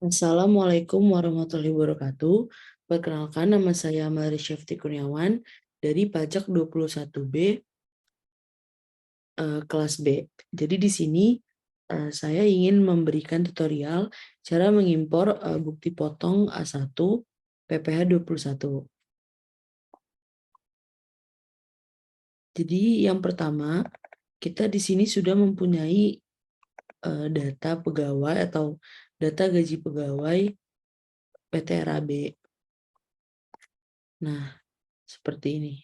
Assalamualaikum warahmatullahi wabarakatuh. Perkenalkan, nama saya Mary Syafti Kurniawan dari Pajak 21B kelas B. Jadi di sini saya ingin memberikan tutorial cara mengimpor bukti potong A1 PPh 21. Jadi yang pertama, kita di sini sudah mempunyai data pegawai atau data gaji pegawai PT RAB. Nah, seperti ini.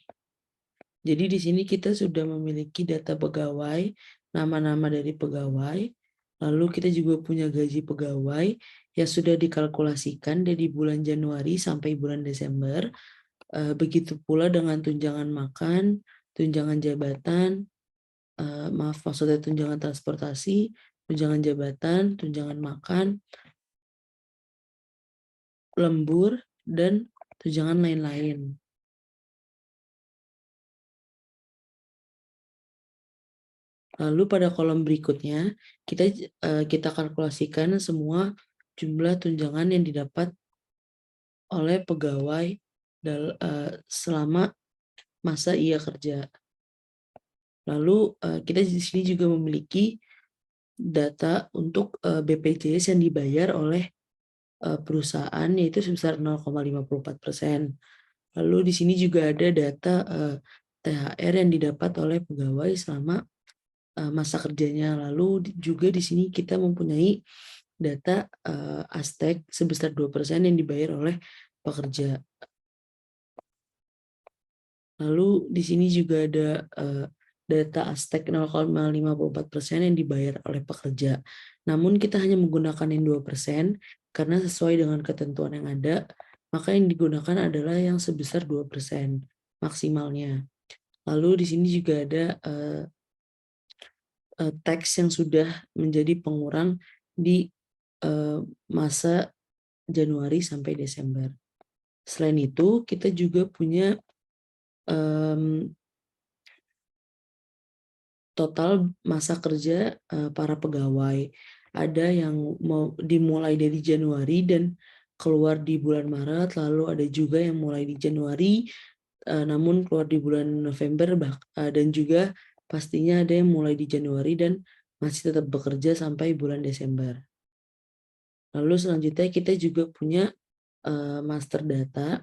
Jadi di sini kita sudah memiliki data pegawai, nama-nama dari pegawai, lalu kita juga punya gaji pegawai yang sudah dikalkulasikan dari bulan Januari sampai bulan Desember. Begitu pula dengan tunjangan makan, tunjangan jabatan, maaf maksudnya tunjangan transportasi, tunjangan jabatan, tunjangan makan, lembur, dan tunjangan lain-lain. Lalu pada kolom berikutnya kita kalkulasikan semua jumlah tunjangan yang didapat oleh pegawai selama masa ia kerja. Lalu kita di sini juga memiliki data untuk BPJS yang dibayar oleh perusahaan, yaitu sebesar 0,54%. Lalu di sini juga ada data THR yang didapat oleh pegawai selama masa kerjanya. Lalu juga di sini kita mempunyai data Aztec sebesar 2% yang dibayar oleh pekerja. Lalu di sini juga ada data Aztec 0,54% yang dibayar oleh pekerja. Namun kita hanya menggunakan yang 2% karena sesuai dengan ketentuan yang ada, maka yang digunakan adalah yang sebesar 2% maksimalnya. Lalu di sini juga ada teks yang sudah menjadi pengurang di masa Januari sampai Desember. Selain itu, kita juga punya total masa kerja para pegawai. Ada yang mau dimulai dari Januari dan keluar di bulan Maret, lalu ada juga yang mulai di Januari namun keluar di bulan November, dan juga pastinya ada yang mulai di Januari dan masih tetap bekerja sampai bulan Desember. Lalu selanjutnya kita juga punya master data.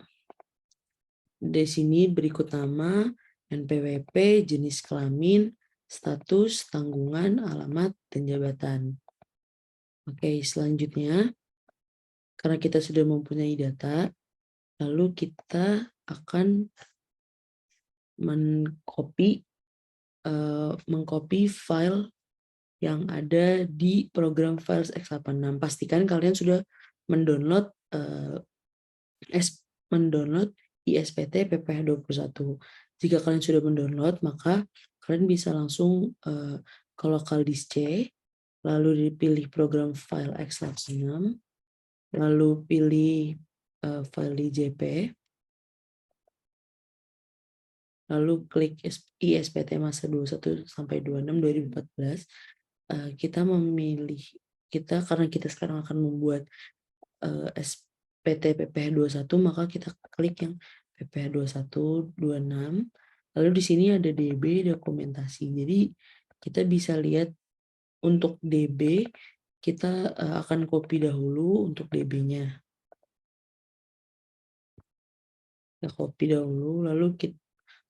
Di sini berikut nama, NPWP, jenis kelamin, status, tanggungan, alamat, dan jabatan. Oke, selanjutnya karena kita sudah mempunyai data, lalu kita akan mengcopy file yang ada di program Files X86. Pastikan kalian sudah mendownload ISPT PPh 21. Jika kalian sudah mendownload, maka kalian bisa langsung ke local disk C, lalu dipilih program file X86, lalu pilih file di JP, lalu klik ISPT masa 21 sampai 26 2014. Karena kita sekarang akan membuat SPT PPh 21, maka kita klik yang PPh 21 26. Lalu di sini ada DB dokumentasi. Jadi kita bisa lihat untuk DB kita akan copy dahulu untuk DB-nya. Kita copy dahulu, lalu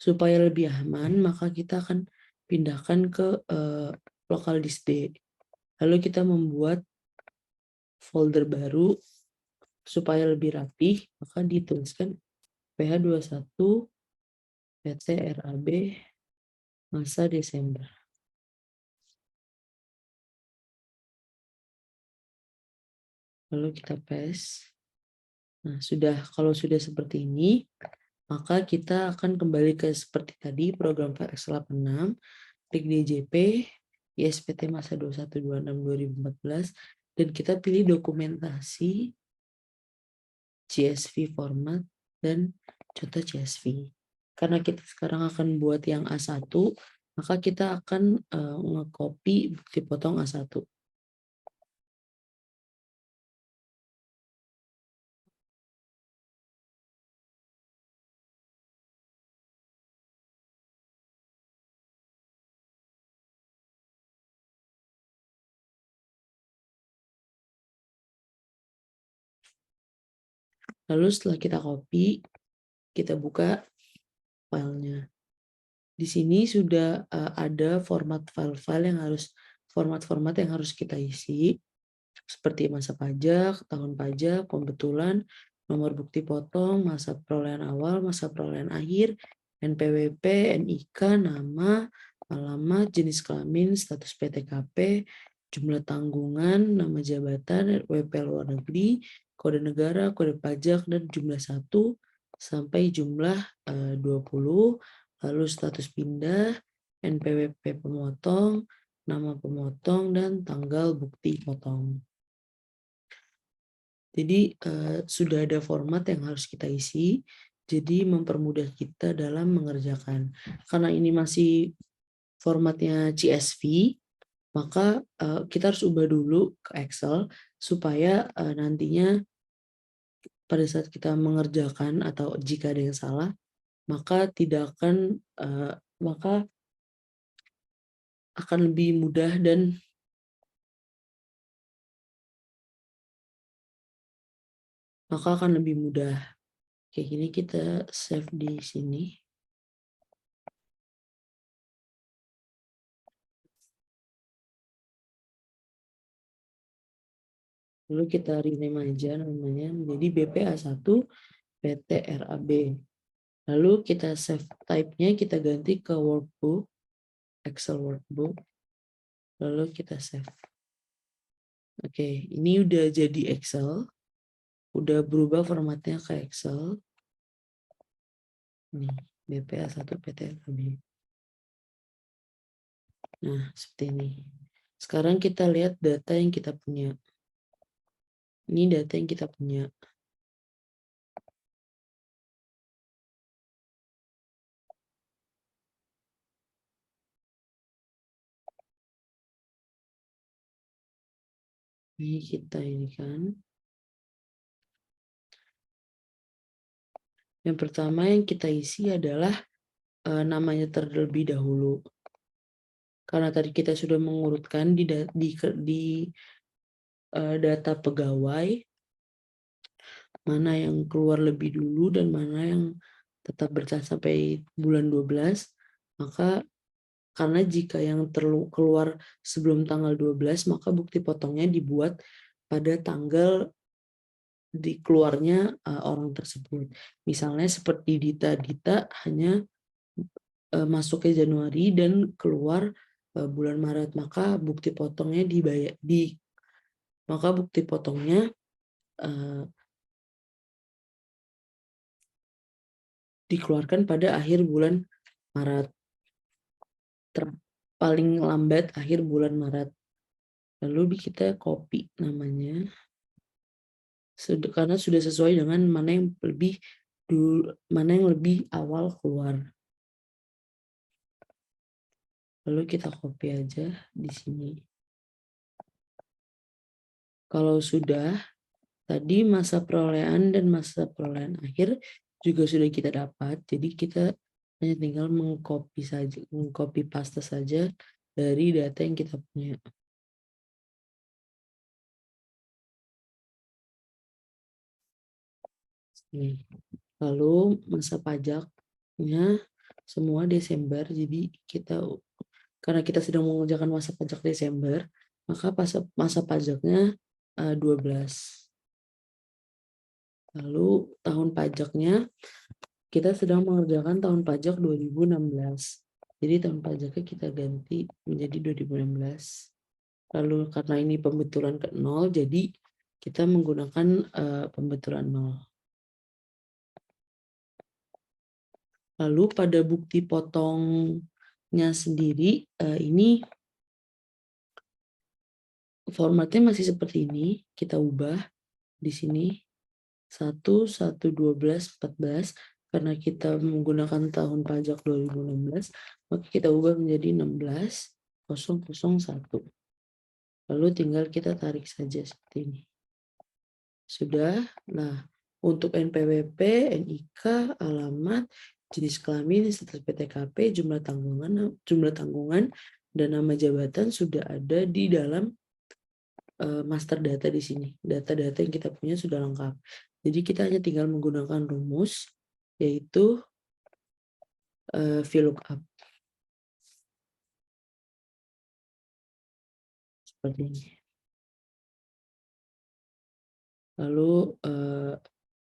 supaya lebih aman maka kita akan pindahkan ke local disk D. Lalu kita membuat folder baru supaya lebih rapi, maka dituliskan PH21 PT RAB masa Desember. Lalu kita paste. Nah, kalau sudah seperti ini, maka kita akan kembali ke seperti tadi program X86, klik DJP, ISPT masa 2126-2014, dan kita pilih dokumentasi CSV format dan contoh CSV. Karena kita sekarang akan buat yang A1, maka kita akan nge-copy bukti potong A1. Lalu setelah kita copy, kita buka filenya. Di sini sudah ada format-format yang harus kita isi, seperti masa pajak, tahun pajak, pembetulan, nomor bukti potong, masa perolehan awal, masa perolehan akhir, NPWP, NIK, nama, alamat, jenis kelamin, status PTKP, jumlah tanggungan, nama jabatan, WP luar negeri, kode negara, kode pajak, dan jumlah 1 sampai jumlah 20, lalu status pindah, NPWP pemotong, nama pemotong, dan tanggal bukti potong. Jadi sudah ada format yang harus kita isi, jadi mempermudah kita dalam mengerjakan. Karena ini masih formatnya CSV, maka kita harus ubah dulu ke Excel supaya nantinya pada saat kita mengerjakan atau jika ada yang salah, maka akan lebih mudah dan Kayak gini kita save di sini. Lalu kita rename aja namanya menjadi BPA1 PT RAB. Lalu kita save type-nya, kita ganti ke workbook, Excel workbook. Lalu kita save. Oke, ini udah jadi Excel. Udah berubah formatnya ke Excel. Nih, BPA1 PT RAB. Nah, seperti ini. Sekarang kita lihat data yang kita punya. Ini data yang kita punya. Ini kita ini kan. Yang pertama yang kita isi adalah namanya terlebih dahulu. Karena tadi kita sudah mengurutkan di data pegawai, mana yang keluar lebih dulu dan mana yang tetap bertahan sampai bulan 12, maka karena jika yang keluar sebelum tanggal 12, maka bukti potongnya dibuat pada tanggal dikeluarnya orang tersebut. Misalnya seperti Dita masuk masuknya Januari dan keluar bulan Maret, maka bukti potongnya dikeluarkan pada akhir bulan Maret, paling lambat akhir bulan Maret. Lalu kita copy namanya, karena sudah sesuai dengan mana yang lebih awal keluar. Lalu kita copy aja di sini. Kalau sudah, tadi masa perolehan dan masa perolehan akhir juga sudah kita dapat, jadi kita hanya tinggal mengcopy paste saja dari data yang kita punya. Nih. Lalu masa pajaknya semua Desember, jadi karena kita sedang mengerjakan masa pajak Desember, maka masa pajaknya 12. Lalu tahun pajaknya kita sedang mengerjakan tahun pajak 2016. Jadi tahun pajaknya kita ganti menjadi 2016. Lalu karena ini pembetulan ke 0, jadi kita menggunakan pembetulan 0. Lalu pada bukti potongnya sendiri, ini formatnya masih seperti ini. Kita ubah di sini 1, 1, 12, 14. Karena kita menggunakan tahun pajak 2016, maka kita ubah menjadi 16.001. Lalu tinggal kita tarik saja seperti ini. Sudah. Nah, untuk NPWP, NIK, alamat, jenis kelamin, status PTKP, jumlah tanggungan, dan nama jabatan sudah ada di dalam master data di sini. Data-data yang kita punya sudah lengkap. Jadi kita hanya tinggal menggunakan rumus, yaitu VLOOKUP seperti ini. Lalu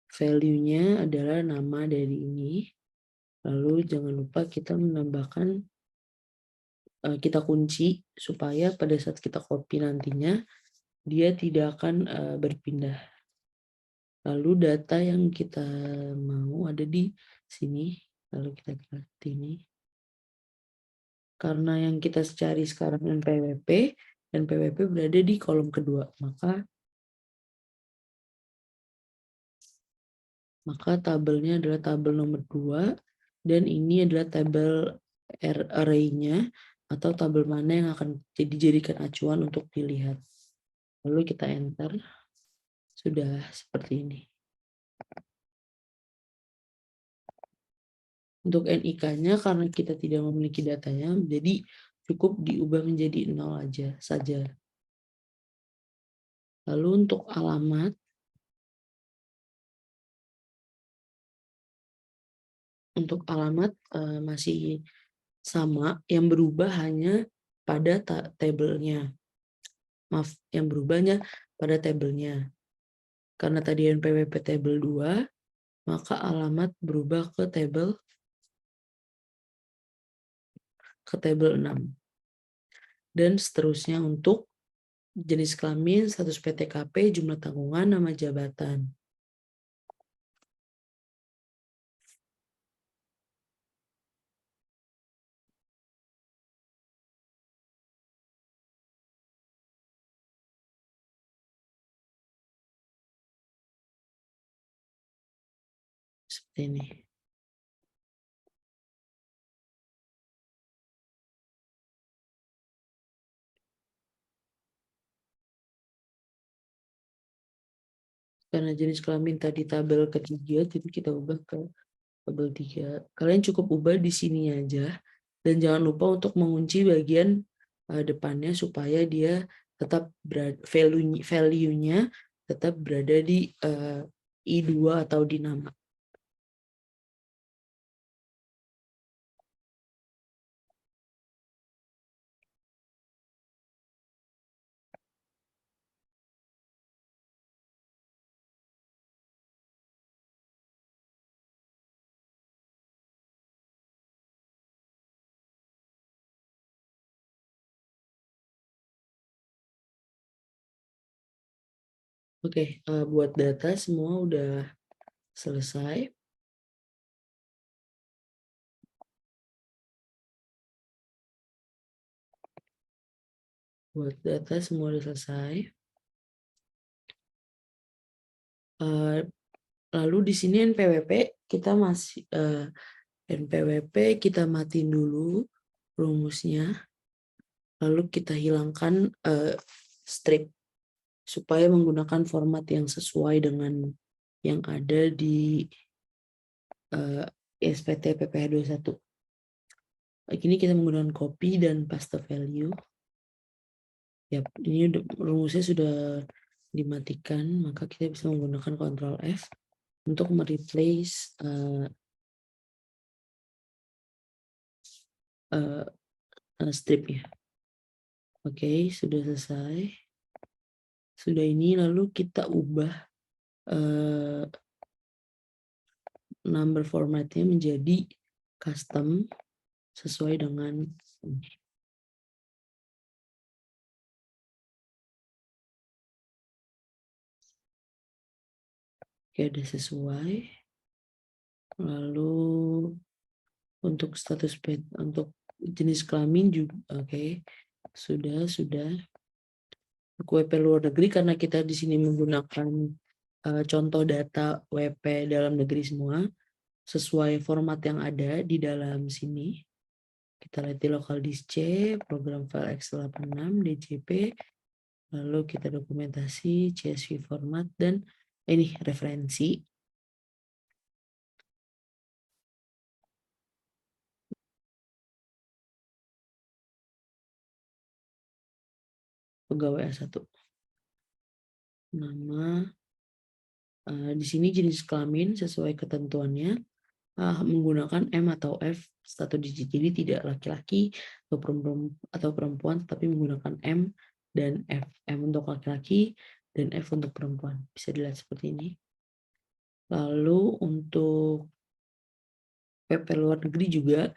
value-nya adalah nama dari ini. Lalu jangan lupa kita menambahkan, kita kunci supaya pada saat kita copy nantinya dia tidak akan berpindah. Lalu data yang kita mau ada di sini. Lalu kita klik ini. Karena yang kita cari sekarang NPWP, NPWP berada di kolom kedua, maka tabelnya adalah tabel nomor 2 dan ini adalah tabel array-nya atau tabel mana yang akan dijadikan acuan untuk dilihat. Lalu kita enter, sudah seperti ini. Untuk NIK-nya karena kita tidak memiliki datanya, jadi cukup diubah menjadi 0 aja saja. Lalu untuk alamat, masih sama, yang berubah hanya pada tabelnya. Maaf, yang berubahnya pada tabelnya. Karena tadi NPWP tabel 2, maka alamat berubah ke tabel 6. Dan seterusnya untuk jenis kelamin, status PTKP, jumlah tanggungan, nama jabatan. Seperti ini. Karena jenis kelamin tadi tabel ketiga, jadi kita ubah ke tabel 3. Kalian cukup ubah di sini aja. Dan jangan lupa untuk mengunci bagian depannya supaya dia tetap value-nya tetap berada di I2 atau di nama. Oke, buat data semua udah selesai. Buat data semua udah selesai. Lalu di sini NPWP kita masih NPWP kita matiin dulu rumusnya. Lalu kita hilangkan strip supaya menggunakan format yang sesuai dengan yang ada di SPT PPh 21. Ini kita menggunakan copy dan paste value. Ya, ini rumusnya sudah dimatikan, maka kita bisa menggunakan Ctrl F untuk mereplace stripnya. Oke, sudah selesai. Sudah ini, lalu kita ubah number formatnya menjadi custom sesuai dengan ini. Oke, udah sesuai. Lalu untuk status untuk jenis kelamin juga oke. Sudah. WP luar negeri karena kita di sini menggunakan contoh data WP dalam negeri semua sesuai format yang ada di dalam sini. Kita lihat di local disk C, program file Excel 86, DJP, lalu kita dokumentasi, CSV format, dan ini referensi. Pegawai A1. Nama, di sini jenis kelamin sesuai ketentuannya menggunakan M atau F 1 digit. Jadi tidak laki-laki atau perempuan, tapi menggunakan M dan F. M untuk laki-laki dan F untuk perempuan. Bisa dilihat seperti ini. Lalu untuk WP luar negeri juga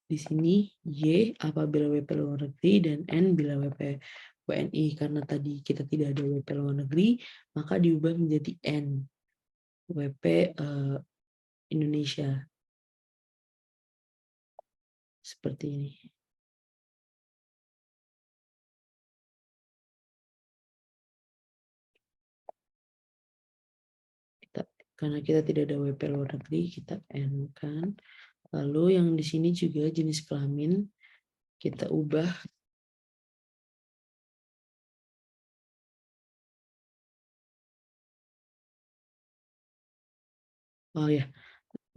di sini Y apabila WP luar negeri dan N bila WP WNI. Karena tadi kita tidak ada WP luar negeri, maka diubah menjadi N WP Indonesia. Seperti ini. Karena kita tidak ada WP luar negeri, kita N kan. Lalu yang di sini juga jenis kelamin kita ubah. Oh ya,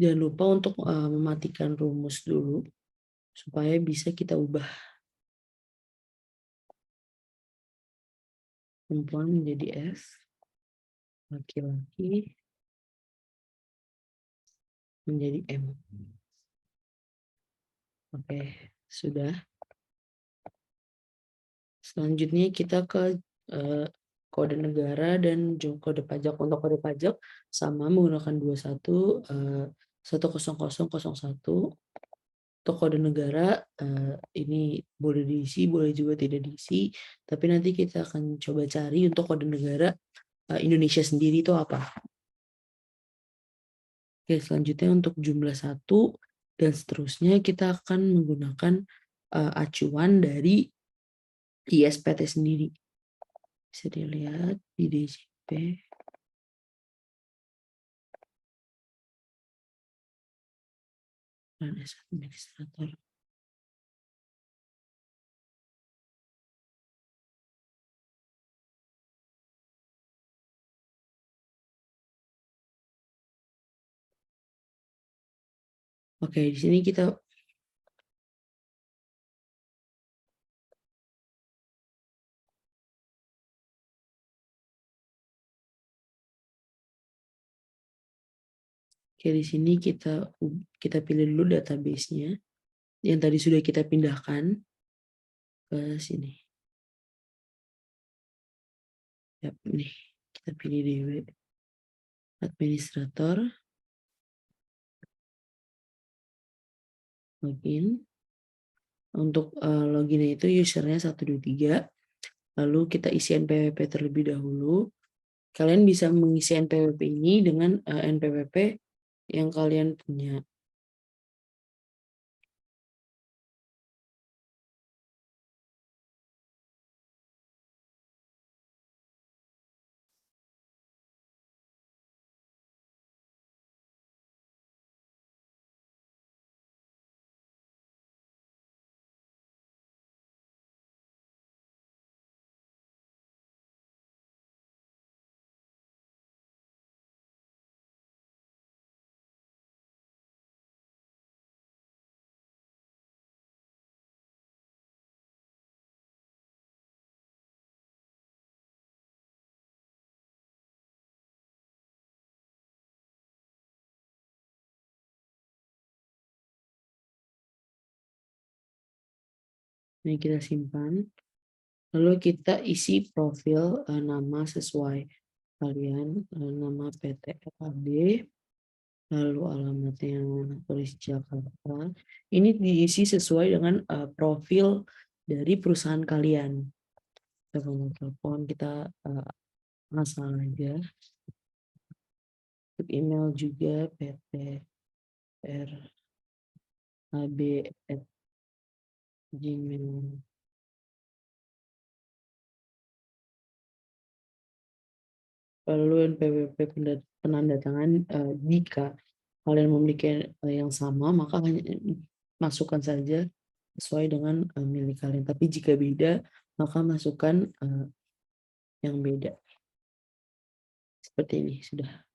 jangan lupa untuk mematikan rumus dulu supaya bisa kita ubah perempuan menjadi F, laki-laki menjadi M. Oke, sudah. Selanjutnya kita ke kode negara dan kode pajak. Untuk kode pajak sama menggunakan 21 10001. Untuk kode negara ini boleh diisi, boleh juga tidak diisi. Tapi nanti kita akan coba cari untuk kode negara Indonesia sendiri itu apa. Oke, selanjutnya untuk jumlah 1 dan seterusnya kita akan menggunakan acuan dari ISPT sendiri. Bisa dilihat di DJP. Dan administrator. Oke, di sini kita di sini kita pilih dulu database-nya yang tadi sudah kita pindahkan ke sini. Ya, nih, kita pilih DW administrator, login. Untuk loginnya itu usernya 123. Lalu kita isi NPWP terlebih dahulu. Kalian bisa mengisi NPWP ini dengan NPWP yang kalian punya. Ini kita simpan. Lalu kita isi profil nama sesuai kalian, nama PT FAB, lalu alamatnya tulis Jakarta. Ini diisi sesuai dengan profil dari perusahaan kalian. Kita mau telepon, kita asal aja. Untuk email juga ptrab@gmail. Lalu NPWP penandatangan jika kalian memiliki yang sama maka hanya masukkan saja sesuai dengan milik kalian. Tapi jika beda maka masukkan yang beda. Seperti ini sudah.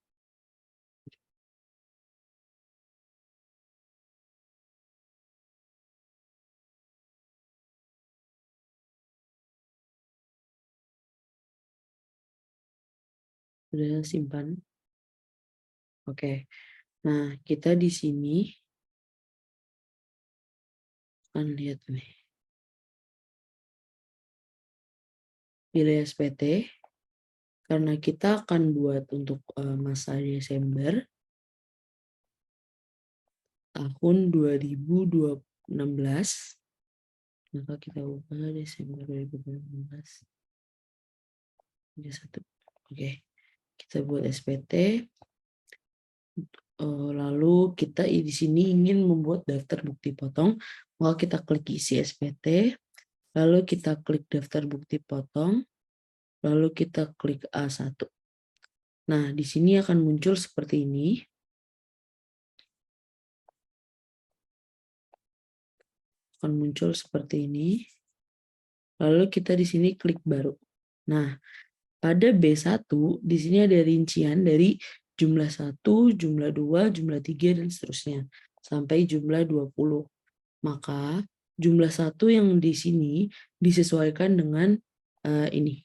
Sudah simpan. Oke. Nah, kita di sini akan lihat nih. Pilih SPT karena kita akan buat untuk masa Desember tahun 2016, maka kita ubah Desember 2016 jadi 1. Oke, kita buat SPT. Lalu kita di sini ingin membuat daftar bukti potong, maka kita klik isi SPT, lalu kita klik daftar bukti potong, lalu kita klik A1. Nah, di sini akan muncul seperti ini. Akan muncul seperti ini. Lalu kita di sini klik baru. Nah, pada B1 di sini ada rincian dari jumlah 1, jumlah 2, jumlah 3 dan seterusnya sampai jumlah 20. Maka jumlah 1 yang di sini disesuaikan dengan ini.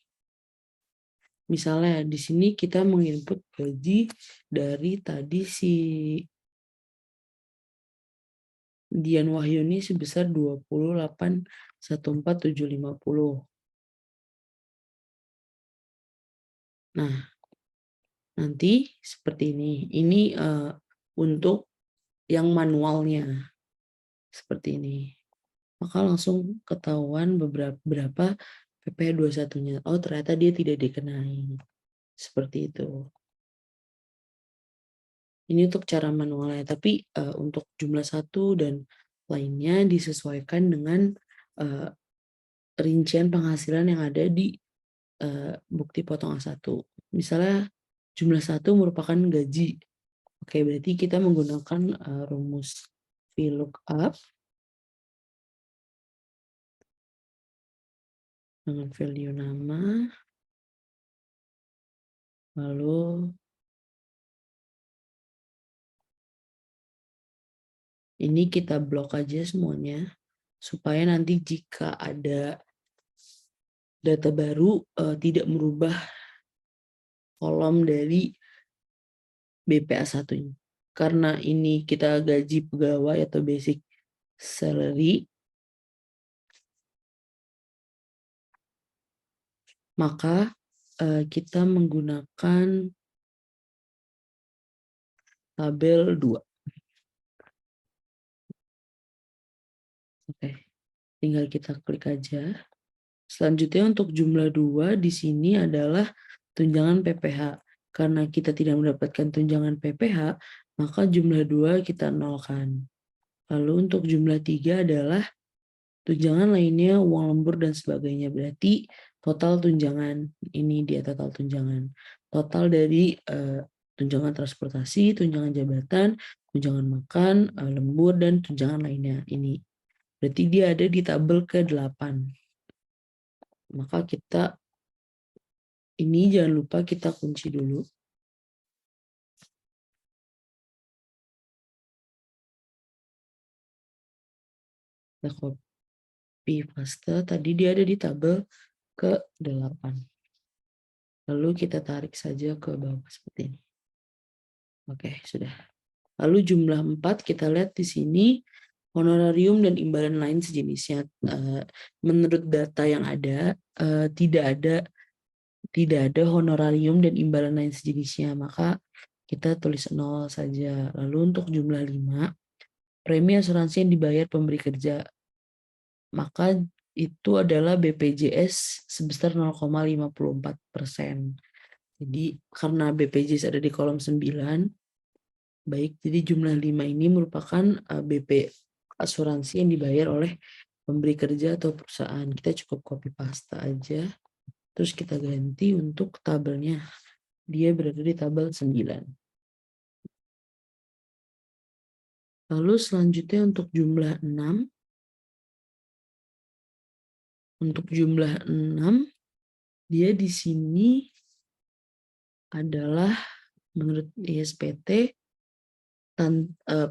Misalnya di sini kita menginput gaji dari tadi si Dian Wahyuni sebesar 28.14750. Nah, nanti seperti ini. Ini untuk yang manualnya. Seperti ini. Maka langsung ketahuan berapa PPh 21-nya. Oh, ternyata dia tidak dikenai. Seperti itu. Ini untuk cara manualnya, tapi untuk jumlah 1 dan lainnya disesuaikan dengan rincian penghasilan yang ada di bukti potong A1. Misalnya jumlah 1 merupakan gaji. Oke, berarti kita menggunakan rumus VLOOKUP dengan value nama, lalu ini kita blok aja semuanya, supaya nanti jika ada data baru tidak merubah kolom dari BPA1 ini. Karena ini kita gaji pegawai atau basic salary, maka kita menggunakan tabel 2. Oke, tinggal kita klik aja. Selanjutnya untuk jumlah 2 di sini adalah tunjangan PPh. Karena kita tidak mendapatkan tunjangan PPh, maka jumlah 2 kita nolkan. Lalu untuk jumlah 3 adalah tunjangan lainnya, uang lembur dan sebagainya. Berarti total tunjangan, ini dia total tunjangan. Total dari tunjangan transportasi, tunjangan jabatan, tunjangan makan, lembur, dan tunjangan lainnya. Ini. Berarti dia ada di tabel ke-8. Maka kita, ini jangan lupa kita kunci dulu. Kita copy paste, tadi dia ada di tabel ke-8. Lalu kita tarik saja ke bawah seperti ini. Oke, sudah. Lalu jumlah 4 kita lihat di sini honorarium dan imbalan lain sejenisnya. Menurut data yang ada tidak ada honorarium dan imbalan lain sejenisnya, maka kita tulis 0 saja. Lalu untuk jumlah 5, premi asuransi yang dibayar pemberi kerja, maka itu adalah BPJS sebesar 0,54%. Jadi karena BPJS ada di kolom 9, baik, jadi jumlah 5 ini merupakan BP asuransi yang dibayar oleh pemberi kerja atau perusahaan. Kita cukup copy paste aja, terus kita ganti untuk tabelnya. Dia berada di tabel 9. Lalu selanjutnya untuk jumlah 6. Untuk jumlah 6, dia di sini adalah menurut ISPT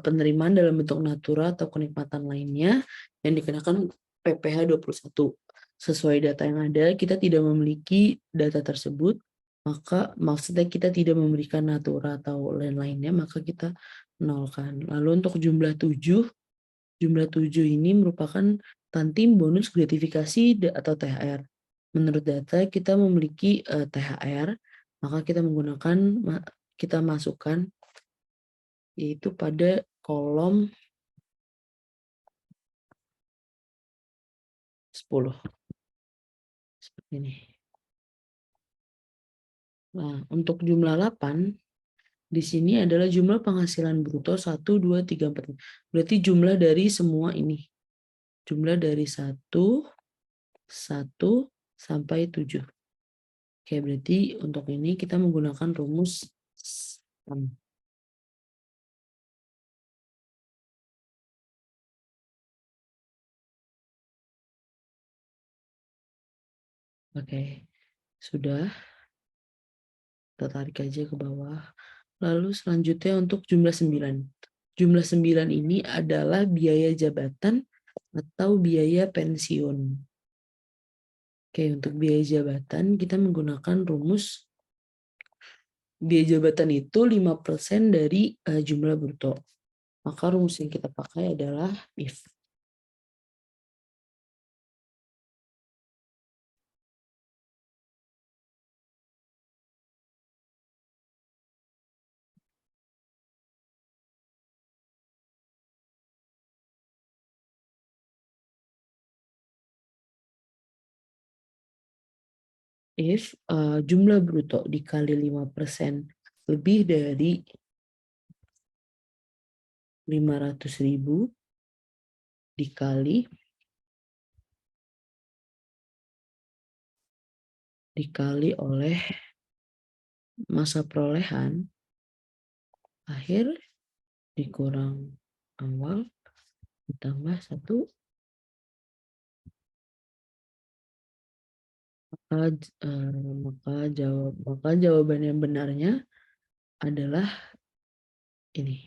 penerimaan dalam bentuk natura atau kenikmatan lainnya yang dikenakan PPh 21. Sesuai data yang ada, kita tidak memiliki data tersebut, maka maksudnya kita tidak memberikan natura atau lain-lainnya, maka kita nolkan. Lalu untuk jumlah 7 ini merupakan tantim bonus gratifikasi atau THR. Menurut data kita memiliki THR, maka kita masukkan yaitu pada kolom 10 seperti ini. Nah, untuk jumlah 8 di sini adalah jumlah penghasilan bruto 1, 2, 3, 4. Berarti jumlah dari semua ini. Jumlah dari 1 sampai 7. Oke, berarti untuk ini kita menggunakan rumus SUM. Oke, sudah. Kita tarik aja ke bawah. Lalu selanjutnya untuk jumlah 9. Jumlah 9 ini adalah biaya jabatan atau biaya pensiun. Oke, untuk biaya jabatan kita menggunakan rumus biaya jabatan itu 5% dari jumlah bruto. Maka rumus yang kita pakai adalah if. If jumlah bruto dikali 5% lebih dari 500.000 dikali oleh masa perolehan akhir dikurang awal ditambah 1, maka jawaban yang benarnya adalah ini.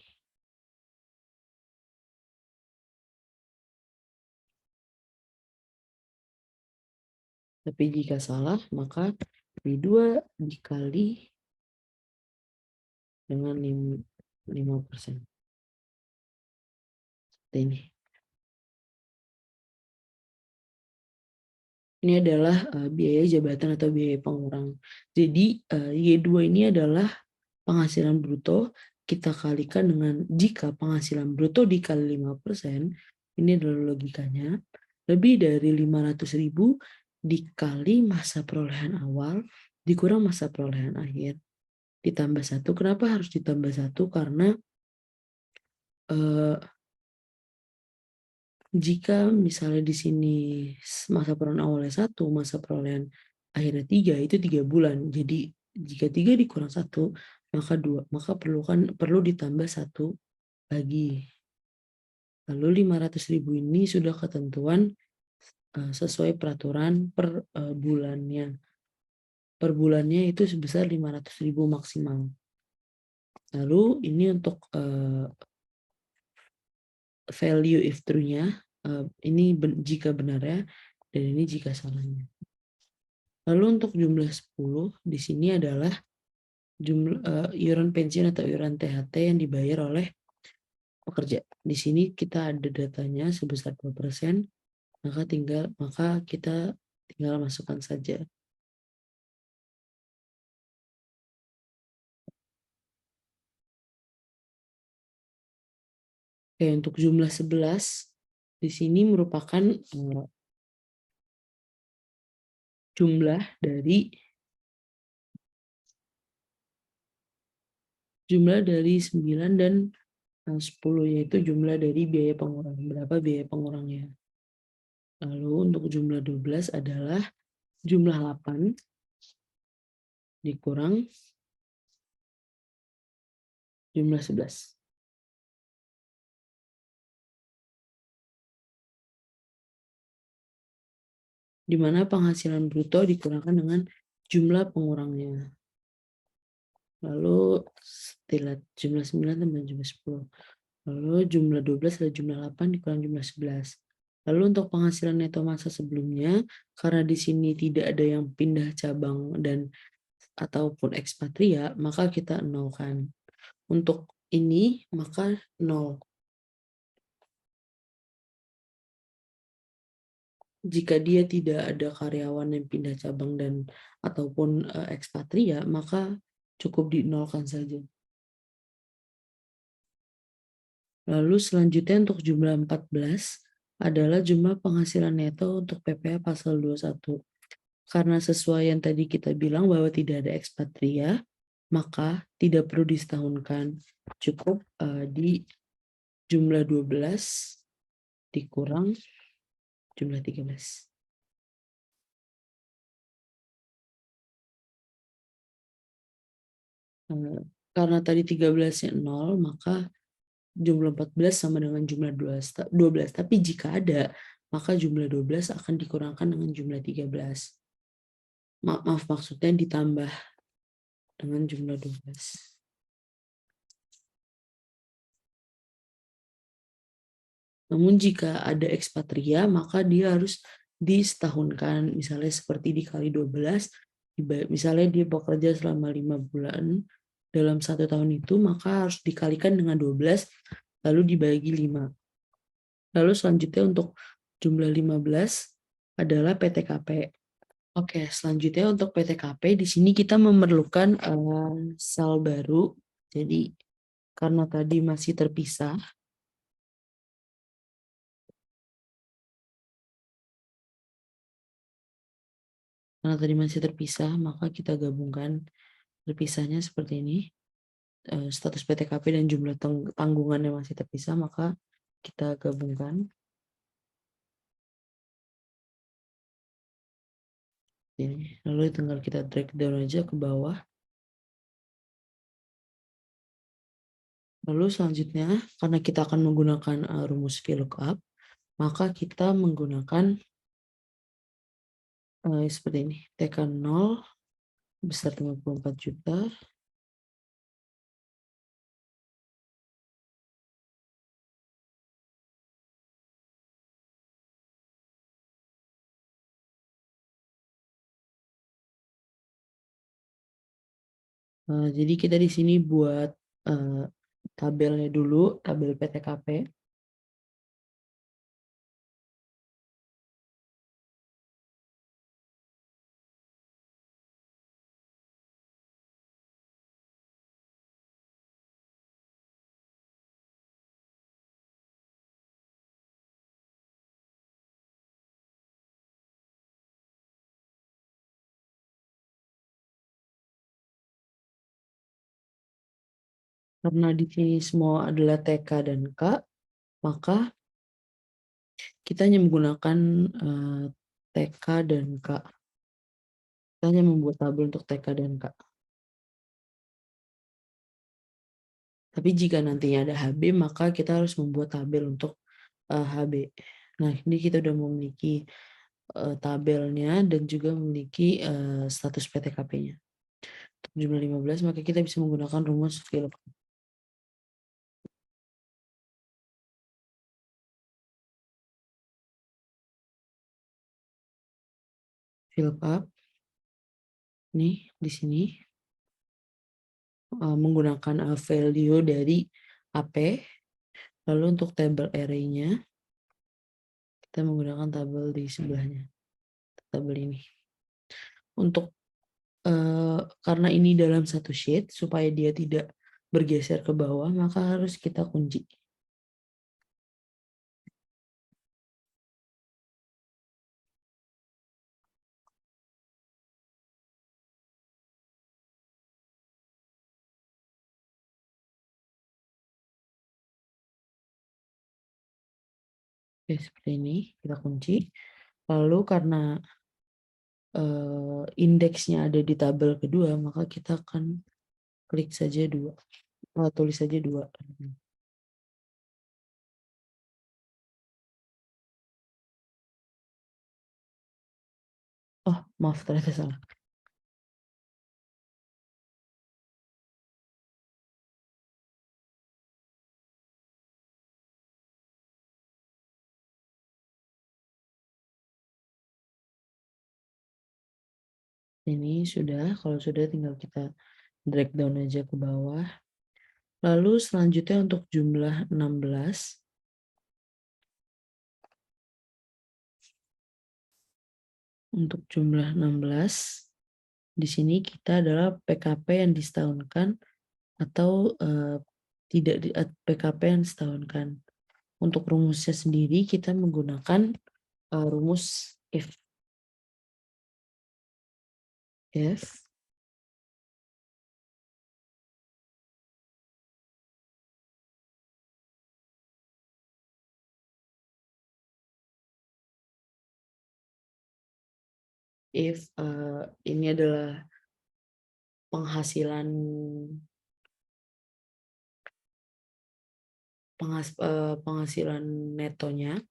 Tapi jika salah, maka B2 dikali dengan 5%. Seperti ini. Ini adalah biaya jabatan atau biaya pengurang. Jadi Y2 ini adalah penghasilan bruto, kita kalikan dengan jika penghasilan bruto dikali 5%, ini adalah logikanya, lebih dari 500.000 dikali masa perolehan awal dikurang masa perolehan akhir ditambah 1. Kenapa harus ditambah 1? Karena jika misalnya di sini masa perolehan awalnya 1, masa perolehan akhirnya 3, itu 3 bulan. Jadi jika 3 dikurang 1, maka 2, maka perlu ditambah 1 lagi. Lalu 500.000 ini sudah ketentuan sesuai peraturan per bulannya. Per bulannya itu sebesar 500.000 maksimal. Lalu ini untuk value if true-nya, ini jika benarnya dan ini jika salahnya. Lalu untuk jumlah 10 di sini adalah jumlah iuran pensiun atau iuran THT yang dibayar oleh pekerja. Di sini kita ada datanya sebesar 2%, maka kita tinggal masukkan saja. Oke, untuk jumlah 11 di sini merupakan jumlah dari 9 dan 10, yaitu jumlah dari biaya pengurang. Berapa biaya pengurangnya? Lalu untuk jumlah 12 adalah jumlah 8 dikurang jumlah 11. Di mana penghasilan bruto dikurangkan dengan jumlah pengurangnya. Lalu setelah jumlah 9 tambah jumlah 10. Lalu jumlah 12 adalah jumlah 8 dikurang jumlah 11. Lalu untuk penghasilan neto masa sebelumnya, karena di sini tidak ada yang pindah cabang dan ataupun ekspatria, maka kita nolkan. Untuk ini, maka 0. Jika dia tidak ada karyawan yang pindah cabang dan ataupun ekspatria, maka cukup dinolkan saja. Lalu selanjutnya untuk jumlah 14 adalah jumlah penghasilan neto untuk PPh pasal 21. Karena sesuai yang tadi kita bilang bahwa tidak ada ekspatria, maka tidak perlu disetahunkan. Cukup di jumlah 12 dikurang jumlah 13. Karena tadi 13-nya 0, maka jumlah 14 sama dengan jumlah 12. Tapi jika ada, maka jumlah 12 akan dikurangkan dengan jumlah 13. Maaf, maksudnya ditambah dengan jumlah 12. Namun jika ada ekspatria, maka dia harus disetahunkan. Misalnya seperti dikali 12, misalnya dia bekerja selama 5 bulan, dalam 1 tahun itu, maka harus dikalikan dengan 12, lalu dibagi 5. Lalu selanjutnya untuk jumlah 15 adalah PTKP. Oke, selanjutnya untuk PTKP, di sini kita memerlukan sel baru. Jadi, karena tadi masih terpisah, maka kita gabungkan. Terpisahnya seperti ini. Status PTKP dan jumlah tanggungan yang masih terpisah, maka kita gabungkan. Ini. Lalu tinggal kita drag down aja ke bawah. Lalu selanjutnya, karena kita akan menggunakan rumus VLOOKUP, maka kita menggunakan seperti ini. TK 0 besar 54 juta. Jadi kita di sini buat tabelnya dulu, tabel PTKP. Karena di sini semua adalah TK dan K, maka kita hanya menggunakan TK dan K. Kita hanya membuat tabel untuk TK dan K. Tapi jika nantinya ada HB, maka kita harus membuat tabel untuk HB. Nah, ini kita sudah memiliki tabelnya dan juga memiliki status PTKP-nya. Untuk jumlah 15, maka kita bisa menggunakan rumus VLOOKUP. VLOOKUP nih di sini menggunakan value dari AP. Lalu untuk tabel array-nya kita menggunakan tabel di sebelahnya, tabel ini. Untuk karena ini dalam satu sheet, supaya dia tidak bergeser ke bawah, maka harus kita kunci. Oke, seperti ini kita kunci. Lalu karena indeksnya ada di tabel kedua, maka kita akan klik saja 2. Tulis saja 2. Oh, maaf, ternyata salah. Ini sudah, kalau sudah tinggal kita drag down aja ke bawah. Lalu selanjutnya untuk jumlah 16. Untuk jumlah 16, di sini kita adalah PKP yang disetahunkan atau tidak PKP yang disetahunkan. Untuk rumusnya sendiri kita menggunakan rumus if. If ini adalah penghasilan penghasilan netonya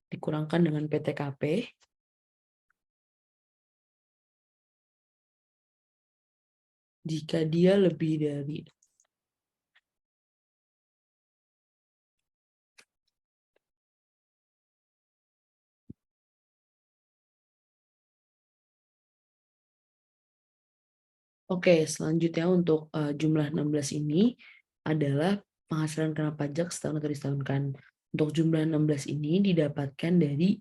dikurangkan dengan PTKP. Jika dia lebih dari Oke, selanjutnya untuk jumlah 16 ini adalah penghasilan kena pajak setahun atau disetahunkan. Untuk jumlah 16 ini didapatkan dari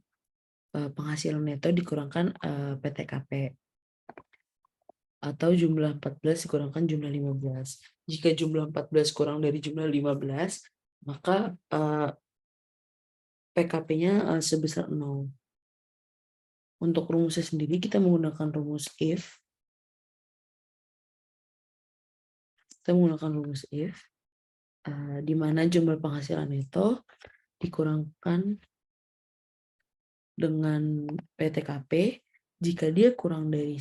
penghasilan neto dikurangkan PTKP atau jumlah 14 dikurangkan jumlah 15. Jika jumlah 14 kurang dari jumlah 15, maka PKP-nya sebesar 0. Untuk rumusnya sendiri kita menggunakan rumus if. Kita menggunakan rumus if, di mana jumlah penghasilan neto dikurangkan dengan PTKP jika dia kurang dari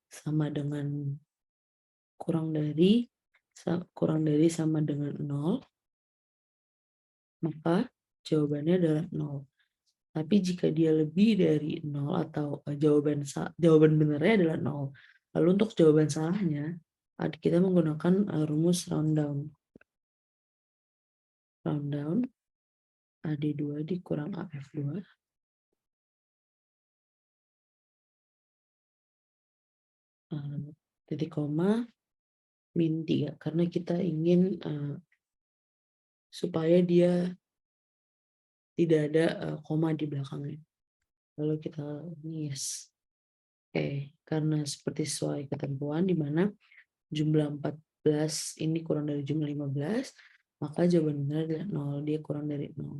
sama dengan sama dengan 0, maka jawabannya adalah 0. Tapi jika dia lebih dari 0 atau jawaban benarnya adalah 0. Lalu untuk jawaban salahnya kita menggunakan rumus round down. Round down AD2 dikurang AF2 titik koma min 3 karena kita ingin supaya dia tidak ada koma di belakangnya. Lalu kita yes. Oke, karena seperti sesuai ketentuan di mana jumlah 14 ini kurang dari jumlah 15, maka jawaban benar adalah 0, dia kurang dari 0.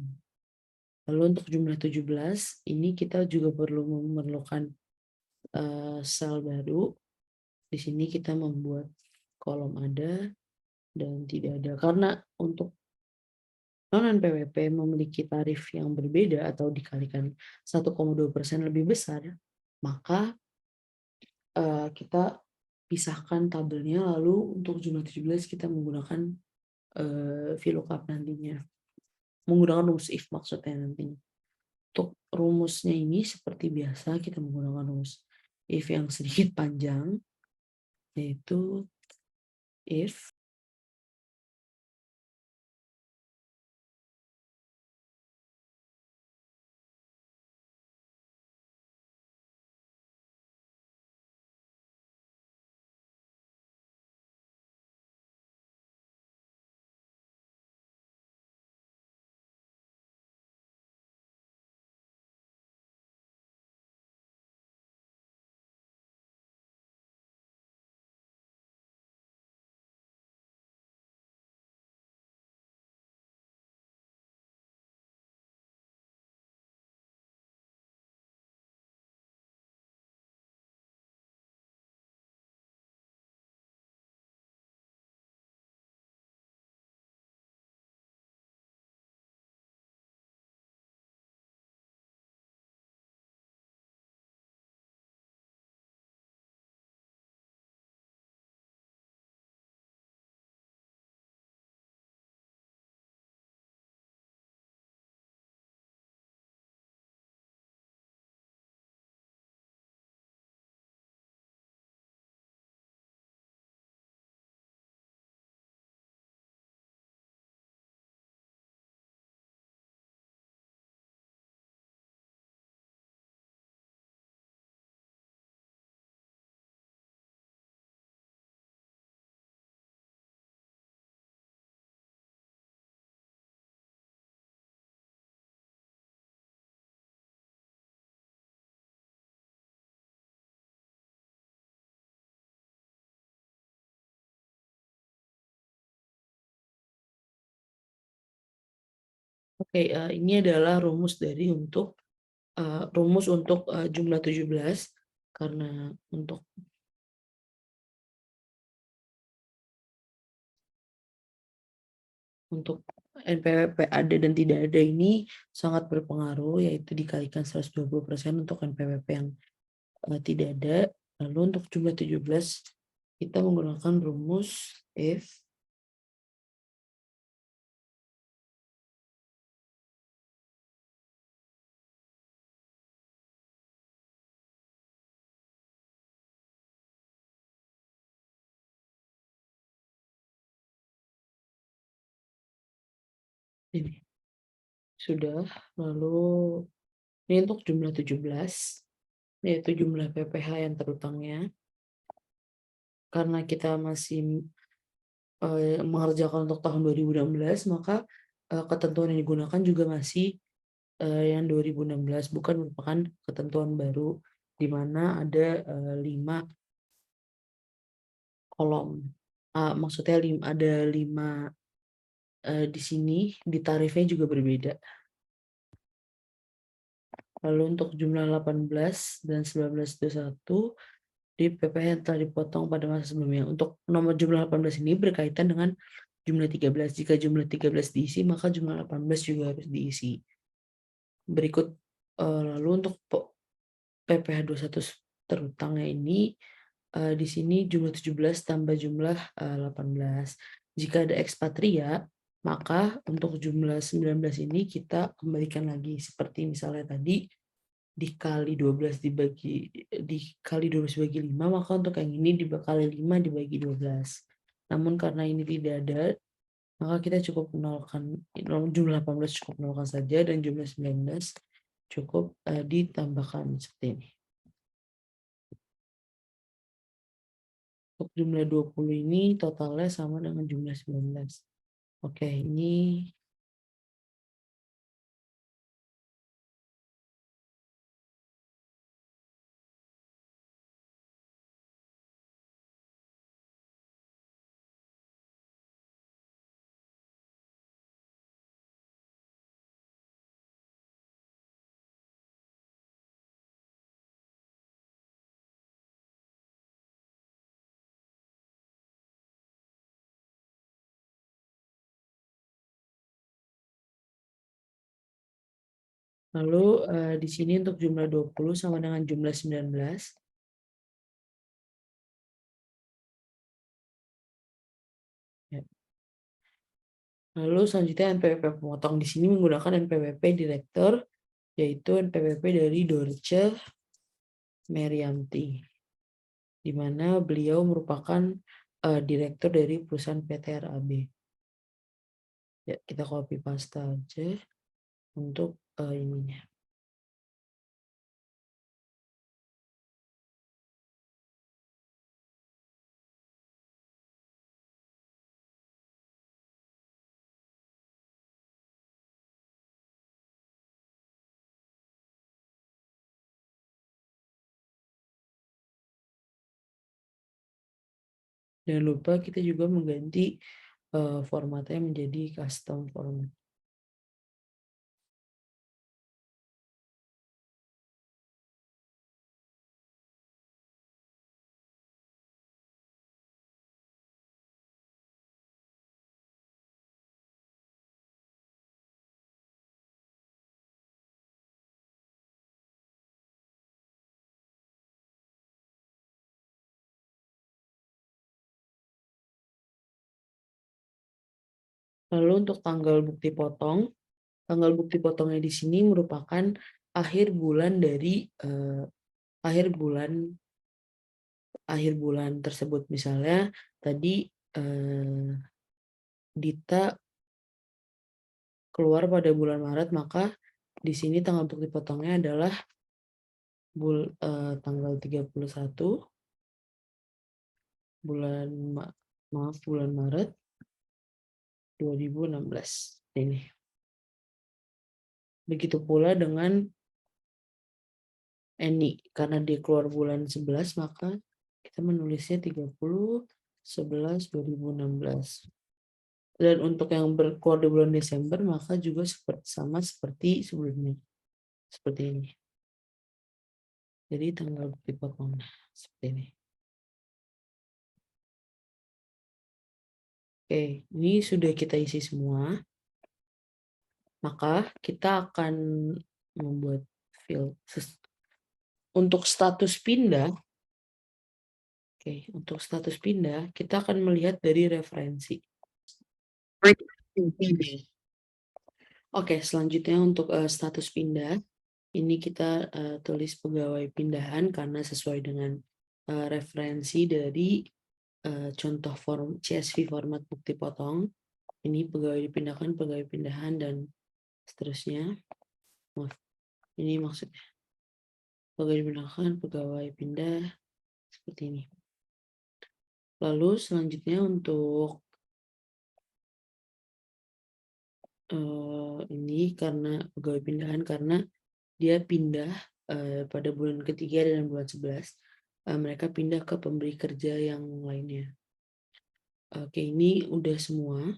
Lalu untuk jumlah 17, ini kita juga perlu memerlukan sel baru. Di sini kita membuat kolom ada dan tidak ada. Karena untuk non-NPWP memiliki tarif yang berbeda atau dikalikan 1,2% lebih besar, maka kita pisahkan tabelnya, lalu untuk jumlah 17 kita menggunakan VLOOKUP nantinya. Menggunakan rumus if maksudnya nantinya. Untuk rumusnya ini seperti biasa kita menggunakan rumus if yang sedikit panjang, yaitu if Oke, ini adalah rumus untuk jumlah 17 karena untuk NPWP ada dan tidak ada ini sangat berpengaruh, yaitu dikalikan 120% untuk NPWP yang tidak ada. Lalu untuk jumlah 17 kita menggunakan rumus if ini sudah. Lalu ini untuk jumlah 17, yaitu jumlah PPh yang terutangnya. Karena kita masih mengerjakan untuk tahun 2016, maka ketentuan yang digunakan juga masih yang 2016, bukan merupakan ketentuan baru di mana ada 5 kolom. Maksudnya ada 5 di sini, di tarifnya juga berbeda. Lalu untuk jumlah 18 dan 1921 di PPh yang telah dipotong pada masa sebelumnya. Untuk nomor jumlah 18 ini berkaitan dengan jumlah 13. Jika jumlah 13 diisi, maka jumlah 18 juga harus diisi. Berikut lalu untuk PPh 21 terutangnya ini di sini jumlah 17 tambah jumlah 18. Jika ada ekspatria, maka untuk jumlah 19 ini kita kembalikan lagi seperti misalnya tadi dikali 12 dikali 12 dibagi 5, maka untuk yang ini dikali 5 dibagi 12. Namun karena ini tidak ada, maka kita cukup menolkan jumlah 18 cukup menolkan saja dan jumlah 19 cukup ditambahkan seperti ini. Untuk jumlah 20 ini totalnya sama dengan jumlah 19. Oke, ini lalu di sini untuk jumlah 20 sama dengan jumlah 19. Ya. Lalu selanjutnya NPWP pemotong di sini menggunakan NPWP direktur, yaitu NPWP dari Dorce Merianti, di mana beliau merupakan direktur dari perusahaan PT RAB. Ya, kita copy paste aja untuk ininya. Jangan lupa kita juga mengganti formatnya menjadi custom format. Lalu untuk tanggal bukti potongnya di sini merupakan akhir bulan dari akhir bulan tersebut. Misalnya tadi Dita keluar pada bulan Maret, maka di sini tanggal bukti potongnya adalah tanggal 31 bulan bulan Maret 2016 ini. Begitu pula dengan Eni, karena dia keluar bulan 11, maka kita menulisnya 30/11/2016. Dan untuk yang berkeluar di bulan Desember, maka juga sama seperti sebelumnya. Seperti ini. Jadi tanggal bukti potong. Seperti ini. Oke, ini sudah kita isi semua. Maka kita akan membuat field. Untuk status pindah, untuk status pindah, kita akan melihat dari referensi. Oke, selanjutnya untuk status pindah, ini kita tulis pegawai pindahan karena sesuai dengan referensi dari contoh form CSV format bukti potong. Ini pegawai dipindahkan, pegawai pindahan, dan seterusnya. Maaf, ini maksudnya. Pegawai dipindahkan, pegawai pindah, seperti ini. Lalu selanjutnya untuk ini karena pegawai pindahan karena dia pindah pada bulan ketiga dan bulan 11, mereka pindah ke pemberi kerja yang lainnya. Oke, ini udah semua.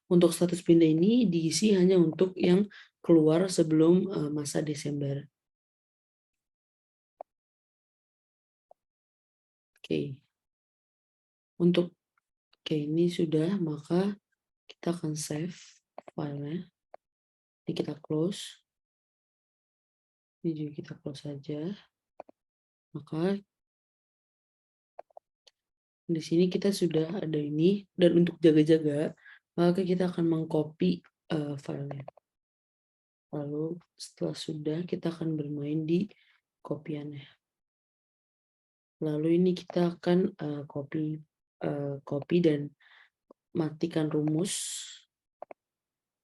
Untuk status pindah ini diisi hanya untuk yang keluar sebelum masa Desember. Oke. Ini sudah, maka kita akan save filenya. Ini kita close. Ini juga kita close saja. Maka di sini kita sudah ada ini, dan untuk jaga-jaga, maka kita akan mengcopy filenya. Lalu setelah sudah, kita akan bermain di kopiannya. Lalu ini kita akan copy dan matikan rumus.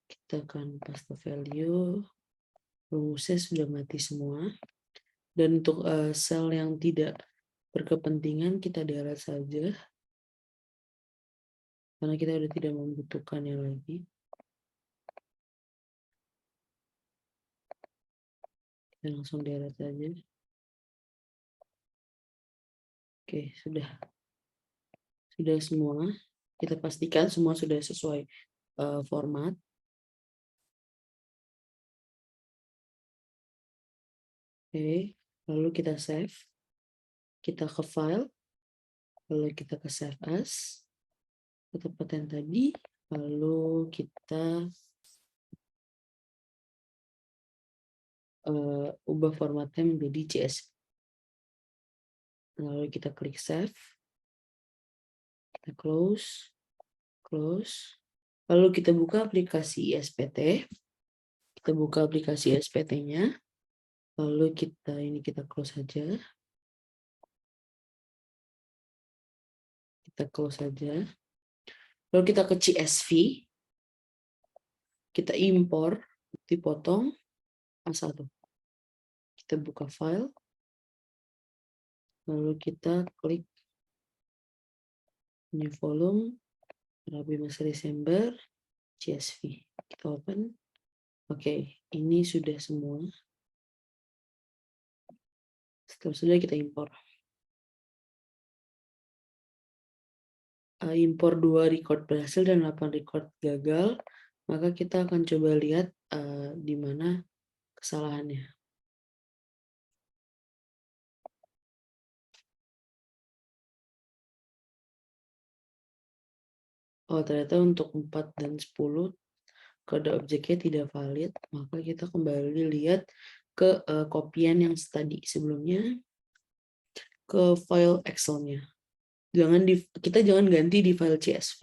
Kita akan paste value. Rumusnya sudah mati semua. Dan untuk sel yang tidak berkepentingan kita delete saja. Karena kita sudah tidak membutuhkannya lagi. Kita langsung delete saja. Oke, sudah semua. Kita pastikan semua sudah sesuai format. Oke, lalu kita save. Kita ke file, lalu kita ke save as. Ke tempat yang tadi, lalu kita ubah formatnya menjadi CSV. Lalu kita klik save. Kita close. Lalu kita buka aplikasi SPT. Kita buka aplikasi SPT-nya. Lalu kita close saja. Kita close saja. Lalu kita ke CSV. Kita impor, dipotong A1. Kita buka file. Lalu kita klik new volume. Rabi masa Desember. CSV. Kita open. Oke, ini sudah semua. Setelah sudah kita impor. Impor 2 record berhasil dan 8 record gagal, maka kita akan coba lihat di mana kesalahannya. Oh, ternyata untuk 4 dan 10 kode objeknya tidak valid, maka kita kembali lihat ke kopian yang tadi sebelumnya, ke file Excel-nya. Kita jangan ganti di file CSV,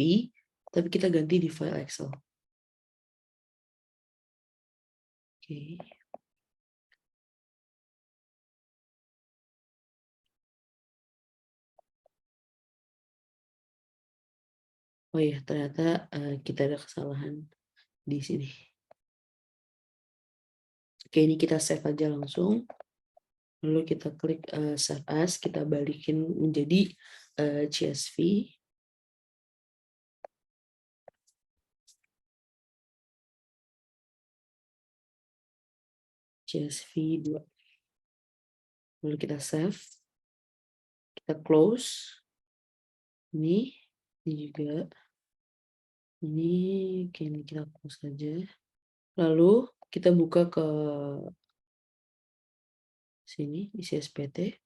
tapi kita ganti di file Excel. Oke. Oh iya, ternyata kita ada kesalahan di sini. Oke, ini kita save aja langsung. Lalu kita klik save as, kita balikin menjadi CSV. CSV 2. Lalu kita save. Kita close. ini juga. Ini kayaknya kita hapus saja. Lalu kita buka ke sini, isi SPT,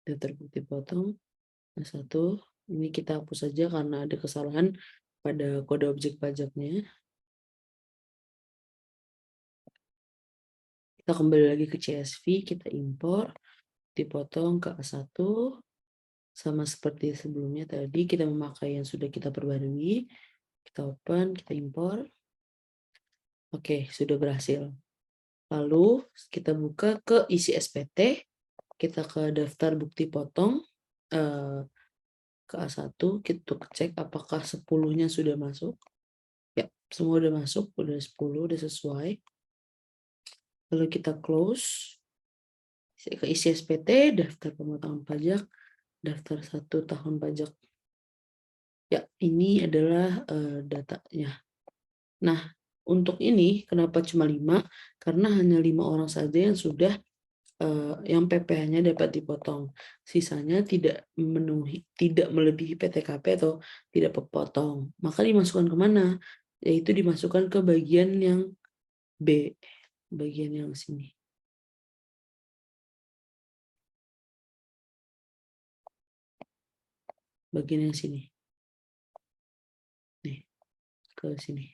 daftar bukti potong. Nah, satu, ini kita hapus saja karena ada kesalahan pada kode objek pajaknya. Kita kembali lagi ke CSV, kita impor, dipotong ke A1, sama seperti sebelumnya tadi, kita memakai yang sudah kita perbarui. Kita open, kita impor. Oke, sudah berhasil. Lalu kita buka ke isi SPT, kita ke daftar bukti potong, ke A1, kita cek apakah 10-nya sudah masuk. Ya, semua udah masuk, udah 10, udah sesuai. Lalu kita close, ke isi SPT, daftar pemotongan pajak, daftar 1 tahun pajak. Ya, ini adalah datanya. Nah, untuk ini kenapa cuma 5? Karena hanya 5 orang saja yang sudah yang PPh-nya dapat dipotong. Sisanya tidak melebihi PTKP atau tidak kepotong. Maka dimasukkan kemana? Yaitu dimasukkan ke bagian yang B, bagian yang sini. Bagian yang sini. Nih, ke sini.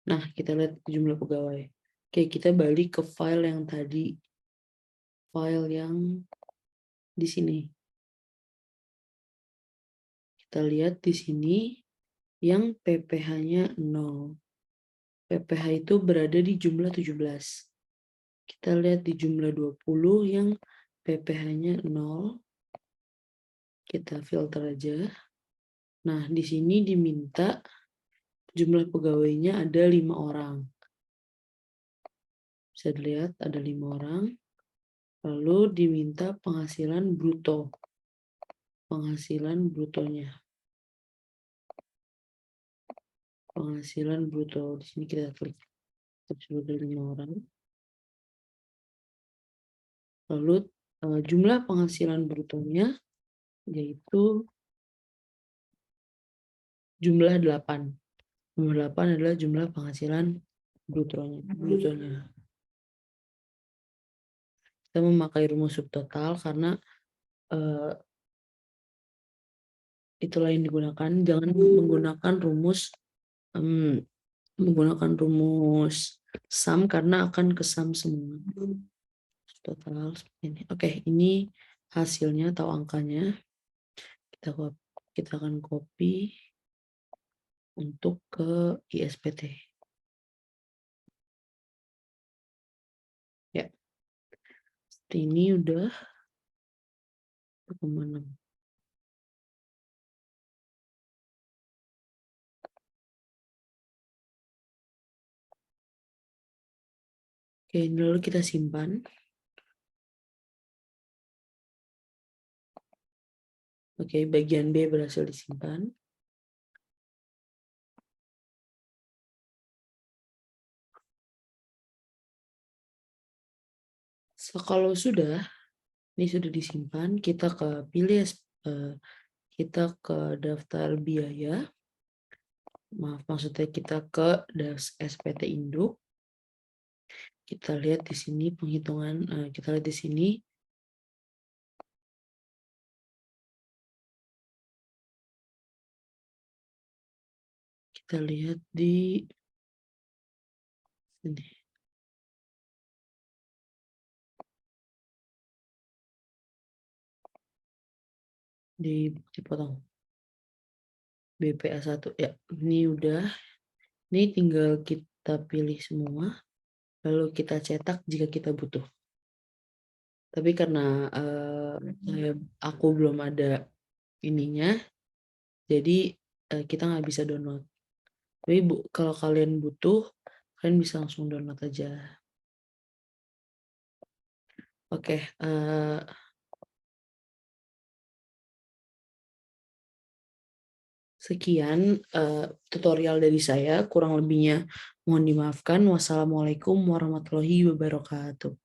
Nah, kita lihat jumlah pegawai. Oke, kita balik ke file yang tadi. File yang di sini. Kita lihat di sini yang PPh-nya 0. PPh itu berada di jumlah 17. Kita lihat di jumlah 20 yang PPh-nya 0. Kita filter aja. Nah, di sini diminta jumlah pegawainya ada 5 orang. Bisa dilihat ada 5 orang. Lalu diminta penghasilan bruto. Penghasilan brutonya. Penghasilan bruto. Di sini kita klik. Sudah 5 orang. Lalu jumlah penghasilan brutonya yaitu jumlah 8. Jumlah 8 adalah jumlah penghasilan brutonya. Kita memakai rumus subtotal karena itulah yang digunakan. Jangan menggunakan rumus sum karena akan kesam semua. Total seperti ini. Oke, ini hasilnya atau angkanya. Kita akan copy untuk ke ISPT. Ya, seperti ini udah kemana? Oke, lalu kita simpan. Oke, bagian B berhasil disimpan. So, kalau ini sudah disimpan, kita ke daftar biaya. Maksudnya kita ke SPT induk. Kita lihat di sini penghitungan, kita lihat di sini. Kita lihat di sini. Di bukti potong. BPA1 ya, ini udah. Ini tinggal kita pilih semua, lalu kita cetak jika kita butuh. Tapi karena aku belum ada ininya, jadi kita nggak bisa download. Tapi kalau kalian butuh, kalian bisa langsung download aja. Oke, sekian tutorial dari saya. Kurang lebihnya mohon dimaafkan. Wassalamualaikum warahmatullahi wabarakatuh.